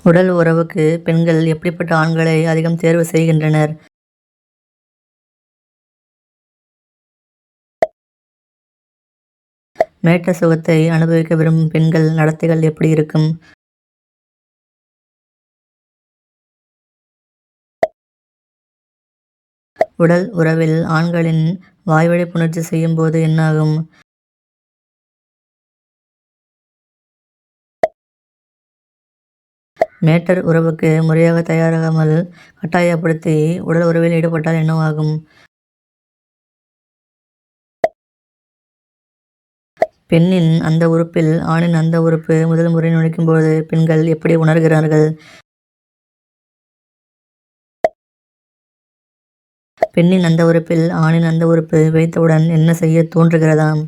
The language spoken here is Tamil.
உடல் உறவுக்கு பெண்கள் எப்படிப்பட்ட ஆண்களை அதிகம் தேர்வு செய்கின்றனர்? மேட்ட சுகத்தை அனுபவிக்க விரும்பும் பெண்கள் நடத்தைகள் எப்படி இருக்கும்? உடல் உறவில் ஆண்களின் வாய்வழி புணர்ச்சி செய்யும் போது என்னாகும்? மேட்டர் உறவுக்கு முறையாக தயாராகாமல் கட்டாயப்படுத்தி உடல் உறவில் ஈடுபட்டால் என்னவாகும்? பெண்ணின் அந்த உறுப்பில் ஆணின் அந்த உறுப்பு முதல் முறை நுழைக்கும்போது பெண்கள் எப்படி உணர்கிறார்கள்? பெண்ணின் அந்த உறுப்பில் ஆணின் அந்த உறுப்பு வைத்தவுடன் என்ன செய்ய தோன்றுகிறதாம்?